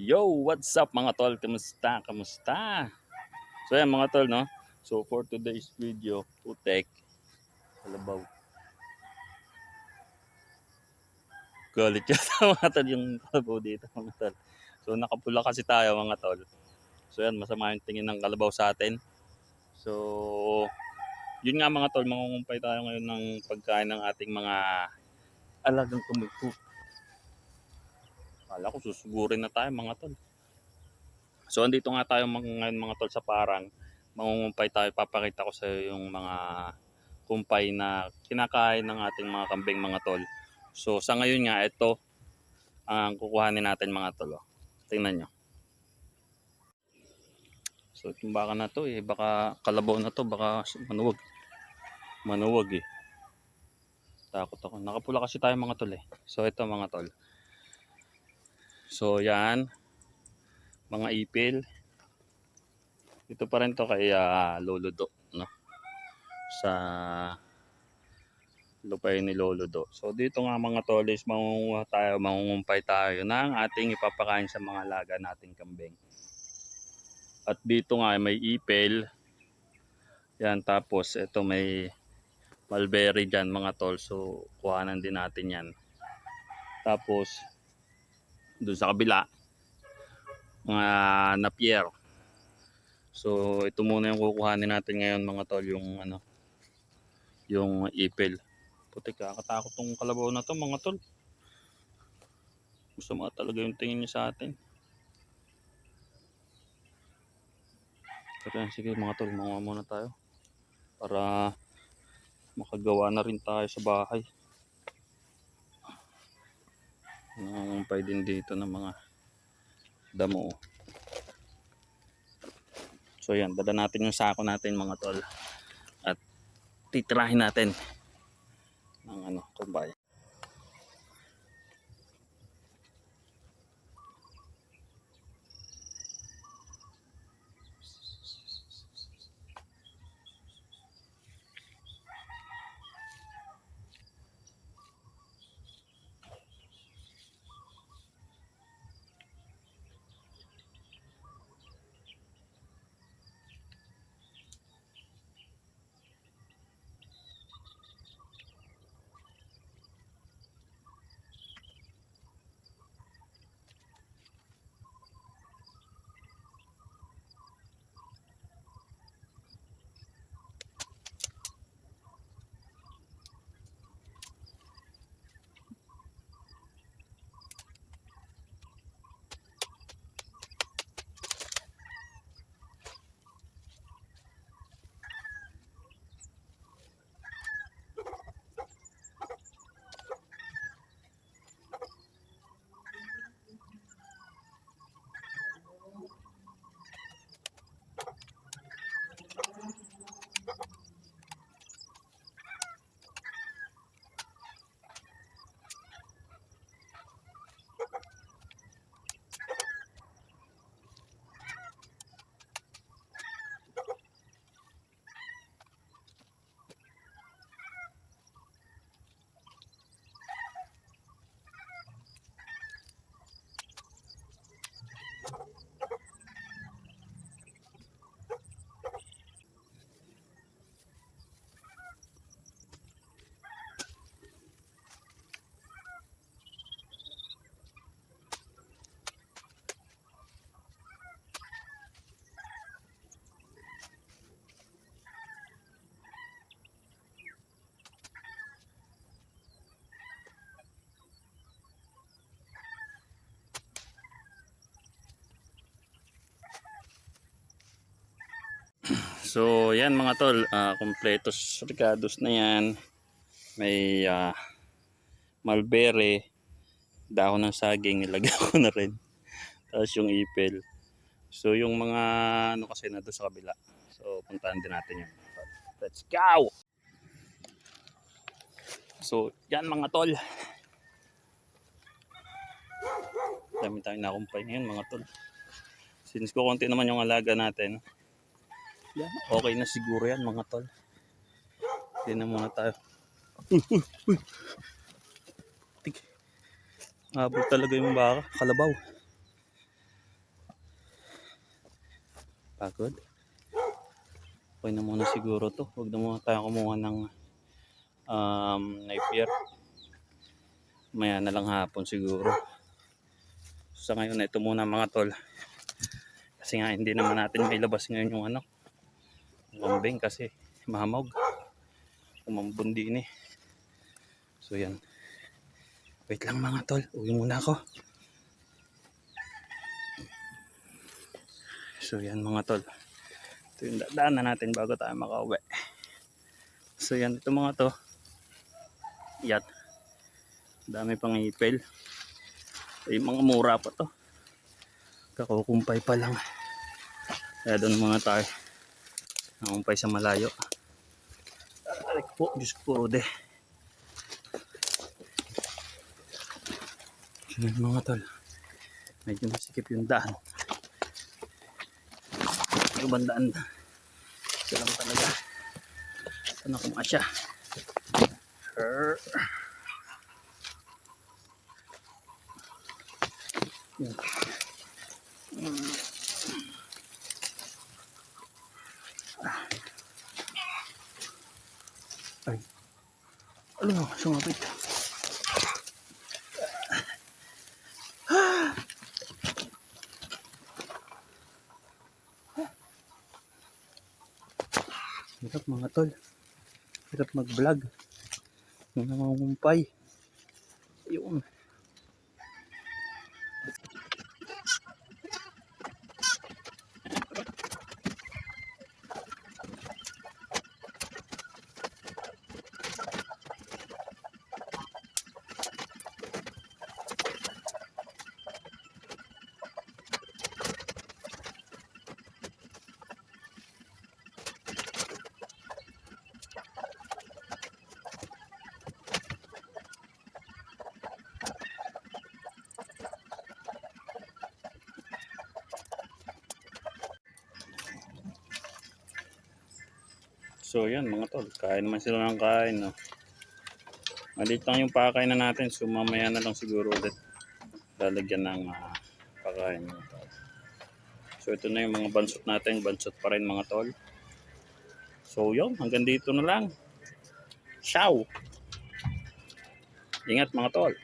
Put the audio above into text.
Yo, what's up mga tol? Kamusta? Kamusta? So yan mga tol, no? So for today's video, putek, kalabaw. Galit yata mga tol yung kalabaw dito mga tol. So nakapula kasi tayo mga tol. So yan, masama yung tingin ng kalabaw sa atin. So yun nga mga tol, mangungumpay tayo ngayon ng pagkain ng ating mga alagang kumulpo. Kala ko susugurin na tayo mga tol. So andito nga tayo ngayon mga tol sa parang mangungumpay tayo. Papakita ko sa iyo yung mga kumpay na kinakain ng ating mga kambing mga tol. So sa ngayon nga ito ang kukuhanin natin mga tol. Oh. Tingnan nyo. So itong baka na to baka kalabaw na to, baka manuwag. Manuwag eh. Takot ako. Nakapula kasi tayo mga tol eh. So ito mga tol. So yan. Mga ipil. Ito pa rin to kay Lolo Do, no? Sa lupay ni Lolo Do. So dito nga mga tolis, mangungumpay tayo ng ating ipapakain sa mga alaga nating kambing. At dito nga may ipil. Yan, tapos ito may mulberry dyan mga tol. So kuhanan din natin yan. Tapos doon sa kabila mga napier. So ito muna yung kukuhanin natin ngayon mga tol, yung yung ipil. Putik, kakatakot tong kalabaw na to mga tol. Gusto mo talaga yung tingin niya sa atin. Pero sige mga tol, manguha muna tayo para makagawa na rin tayo sa bahay. Nangungumpay din dito ng mga damo. So yan, dala natin yung sako natin mga tol. At titirahin natin ng kumbay. So yan mga tol, kompletos ricados na yan. May mulberry, dahon ng saging nilagay ko na rin. Tapos yung ipil. So yung mga kasi na doon sa kabila. So puntahan din natin yun. Let's go! So yan mga tol. Dami tayong nakumpay ngayon mga tol. Since ko konti naman yung alaga natin. Yan, okay na siguro yan mga tol. Hindi na muna tayo. Uy. Habol talaga yung baka, kalabaw. Pagod. Okay na muna siguro to. Huwag na muna tayo kumuha ng napier. Maya na lang hapon siguro. Sa ngayon, ito muna mga tol. Kasi nga hindi naman natin mailabas ngayon yung kambing kasi mahamog. Umambon din eh. So yan. Wait lang mga tol. Uwi muna ako. So yan mga tol. Ito yung dadaanan natin bago tayo makauwi. So yan. Ito mga to. Yan. Dami pang ipil. Ay mga mura pa to. Kakukumpay pa lang. Kaya doon mga tayo. Nakumpay sa malayo. Ay po. Diyos ko de. So yan mga tol. Medyo masikip yung daan. Yung bandaan. Ito lang talaga. Ito na kumasya. Yan. Ay. Alam mo, sumapit. Hirap mga tol. Hirap mag-vlog. Yung nangungumpay. Yun. So yan mga tol, kain naman sila ng kain. No? Maliit lang yung pakain na natin, so mamaya na lang siguro ulit lalagyan ng pakain mga tol. So ito na yung mga bansot natin, bansot pa rin mga tol. So yun, hanggang dito na lang. Ciao! Ingat mga tol!